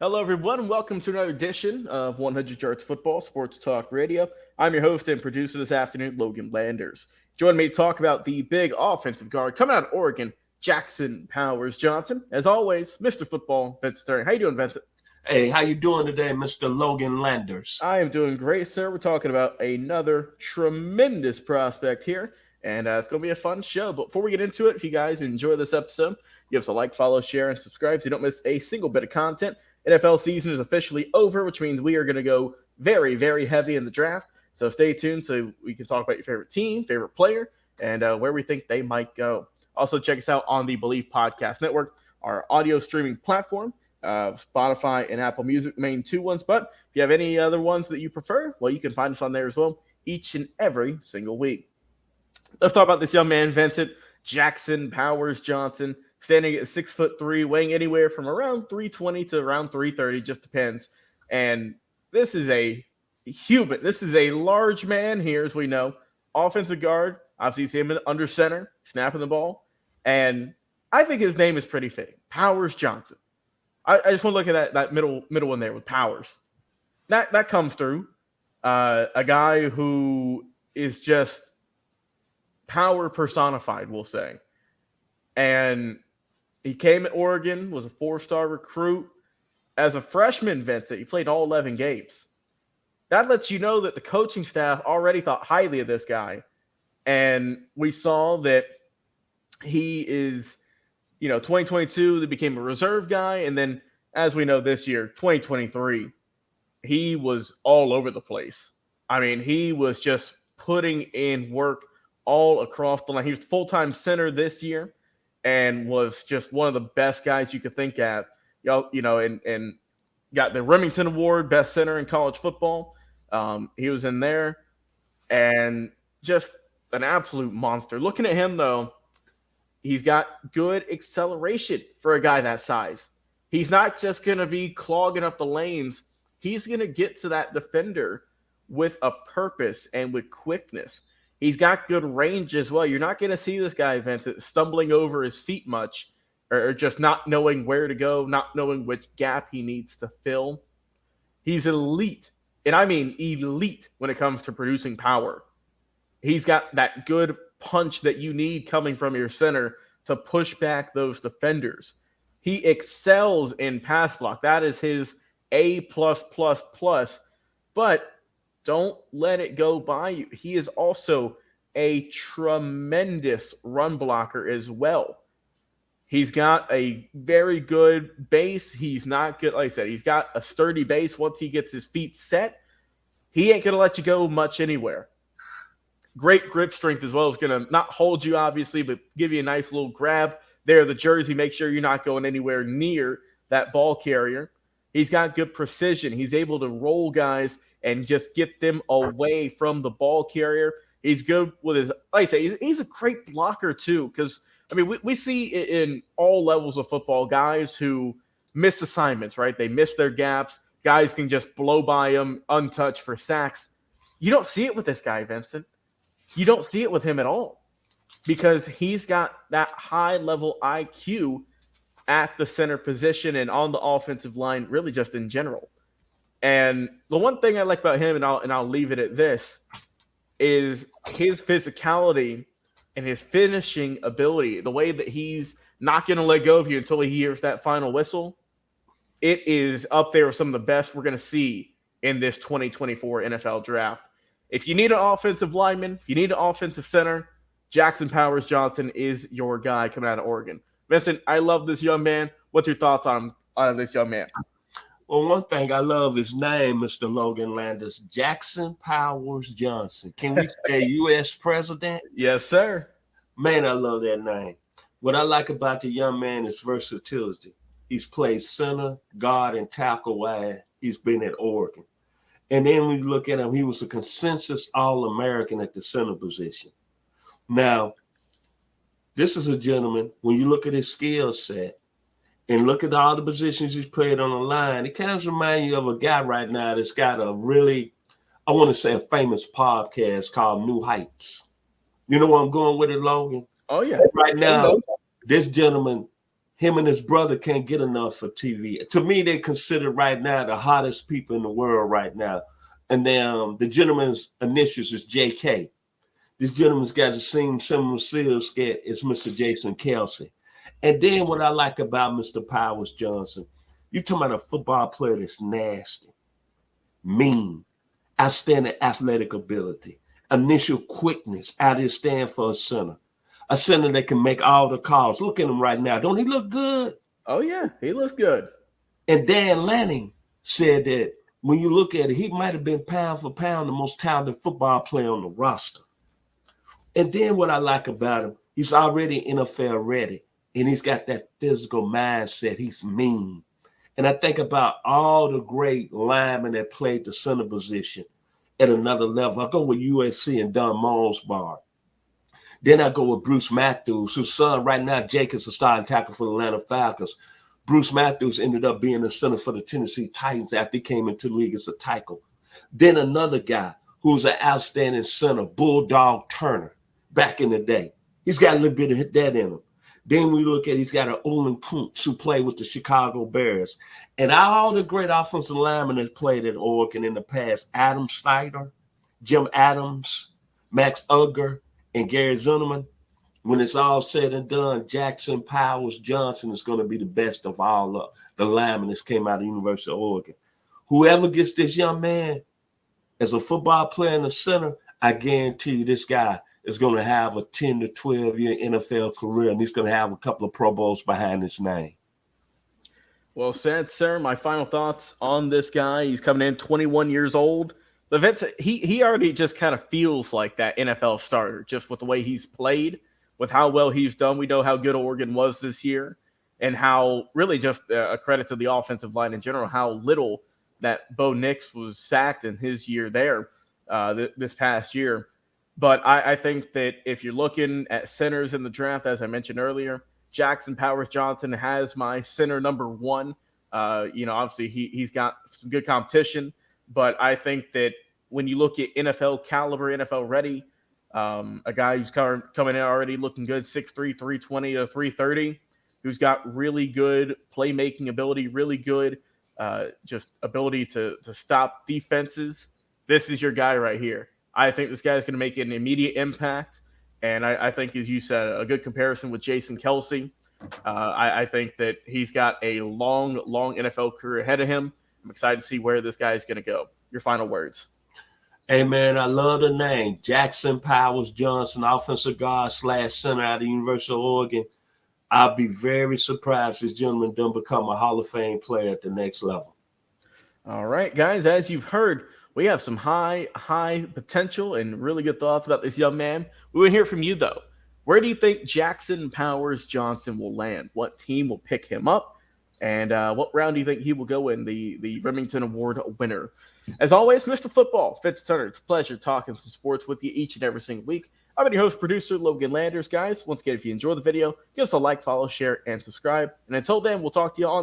Hello, everyone. Welcome to another edition of 100 Yards Football Sports Talk Radio. I'm your host and producer this afternoon, Logan Landers. Join me to talk about the big offensive guard coming out of Oregon, Jackson Powers Johnson. As always, Mr. Football, Vincent Turner. How you doing, Vincent? Hey, how you doing today, Mr. Logan Landers? I am doing great, sir. We're talking about another tremendous prospect here, and it's going to be a fun show. But before we get into it, if you guys enjoy this episode, give us a like, follow, share, and subscribe so you don't miss a single bit of content. NFL season is officially over, which means we are going to go very, very heavy in the draft. So stay tuned so we can talk about your favorite team, favorite player, and where we think they might go. Also, check us out on the Believe Podcast Network, our audio streaming platform. Spotify and Apple Music, main two ones. But if you have any other ones that you prefer, well, you can find us on there as well each and every single week. Let's talk about this young man, Vincent Jackson Powers Johnson. Standing at 6'3", weighing anywhere from around 320 to around 330, just depends. And this is a large man here, as we know. Offensive guard, obviously you see him under center, snapping the ball. And I think his name is pretty fitting. Powers Johnson. I just want to look at that middle one there with Powers. That comes through. A guy who is just power personified, we'll say. And he came at Oregon, was a 4-star recruit. As a freshman, Vincent, he played all 11 games. That lets you know that the coaching staff already thought highly of this guy. And we saw that he is, 2022, they became a reserve guy. And then, as we know this year, 2023, he was all over the place. I mean, he was just putting in work all across the line. He was full-time center this year. And was just one of the best guys you could think at, and got the Remington Award, best center in college football. He was in there, and just an absolute monster. Looking at him, though, he's got good acceleration for a guy that size. He's not just going to be clogging up the lanes. He's going to get to that defender with a purpose and with quickness. He's got good range as well. You're not going to see this guy, Vincent, stumbling over his feet much or just not knowing where to go, not knowing which gap he needs to fill. He's elite, and I mean elite when it comes to producing power. He's got that good punch that you need coming from your center to push back those defenders. He excels in pass block. That is his A+++. But don't let it go by you. He is also a tremendous run blocker as well. He's got a very good base. He's not good. Like I said, he's got a sturdy base. Once he gets his feet set, he ain't going to let you go much anywhere. Great grip strength as well. It's going to not hold you, obviously, but give you a nice little grab there. The jersey, make sure you're not going anywhere near that ball carrier. He's got good precision. He's able to roll guys and just get them away from the ball carrier. He's good with his, like I say, he's a great blocker too. Because, I mean, we see in all levels of football guys who miss assignments, right? They miss their gaps. Guys can just blow by them untouched for sacks. You don't see it with this guy, Vincent. You don't see it with him at all because he's got that high-level IQ at the center position and on the offensive line, really just in general. And the one thing I like about him, and I'll leave it at this, is his physicality and his finishing ability. The way that he's not going to let go of you until he hears that final whistle, it is up there with some of the best we're going to see in this 2024 NFL draft. If you need an offensive lineman, if you need an offensive center, Jackson Powers Johnson is your guy coming out of Oregon. Vincent, I love this young man. What's your thoughts on this young man? Well, one thing I love his name, Mr. Logan Landers, Jackson Powers Johnson. Can we say U.S. president? Yes, sir. Man, I love that name. What I like about the young man is versatility. He's played center, guard, and tackle while he's been at Oregon. And then when you look at him, he was a consensus All-American at the center position. Now, this is a gentleman, when you look at his skill set and look at all the positions he's played on the line, it kind of reminds you of a guy right now that's got a really, I want to say, a famous podcast called New Heights. You know where I'm going with it, Logan? Oh, yeah. Right now, this gentleman Him and his brother can't get enough for TV. To me, they consider right now the hottest people in the world right now. And then the gentleman's initials is JK. This gentleman's got the same similar skills get as Mr. Jason Kelsey. And then what I like about Mr. Powers Johnson, you're talking about a football player that's nasty, mean, outstanding athletic ability, initial quickness, out here stand for a center that can make all the calls. Look at him right now. Don't he look good? Oh, yeah, he looks good. And Dan Lanning said that when you look at it, he might have been pound for pound the most talented football player on the roster. And then what I like about him, he's already NFL ready, and he's got that physical mindset. He's mean. And I think about all the great linemen that played the center position at another level. I go with USC and Don Mosbar. Then I go with Bruce Matthews, whose son right now, Jake, is a starting tackle for the Atlanta Falcons. Bruce Matthews ended up being the center for the Tennessee Titans after he came into the league as a tackle. Then another guy who's an outstanding center, Bulldog Turner, back in the day. He's got a little bit of that in him. Then we look at he's got an Olin Kuntz who played with the Chicago Bears. And all the great offensive linemen that played at Oregon in the past, Adam Snyder, Jim Adams, Max Unger, and Gary Zimmerman, when it's all said and done, Jackson Powers Johnson is going to be the best of all the linemen that came out of the University of Oregon. Whoever gets this young man as a football player in the center, I guarantee you this guy is going to have a 10 to 12-year NFL career, and he's going to have a couple of Pro Bowls behind his name. Well said, sir. My final thoughts on this guy. He's coming in 21 years old. But Vincent, he already just kind of feels like that NFL starter, just with the way he's played, with how well he's done. We know how good Oregon was this year, and how really just a credit to the offensive line in general, how little that Bo Nix was sacked in his year there this past year. But I think that if you're looking at centers in the draft, as I mentioned earlier, Jackson Powers Johnson has my center number one. Obviously he's got some good competition, but I think that when you look at NFL caliber, NFL ready, a guy who's coming in already looking good, 6'3", 320 to 330, who's got really good playmaking ability, really good just ability to stop defenses. This is your guy right here. I think this guy is going to make an immediate impact. And I think, as you said, a good comparison with Jason Kelsey. I think that he's got a long NFL career ahead of him. I'm excited to see where this guy is going to go. Your final words. Hey, man, I love the name. Jackson Powers Johnson, offensive guard / center out of the University of Oregon. I'll be very surprised if this gentleman doesn't become a Hall of Fame player at the next level. All right, guys, as you've heard, we have some high potential and really good thoughts about this young man. We want to hear from you, though. Where do you think Jackson Powers Johnson will land? What team will pick him up? And what round do you think he will go in, the Remington Award winner? As always, Mr. Football, Vincent Turner, it's a pleasure talking some sports with you each and every single week. I've been your host, producer, Logan Landers. Guys, once again, if you enjoy the video, give us a like, follow, share, and subscribe. And until then, we'll talk to you on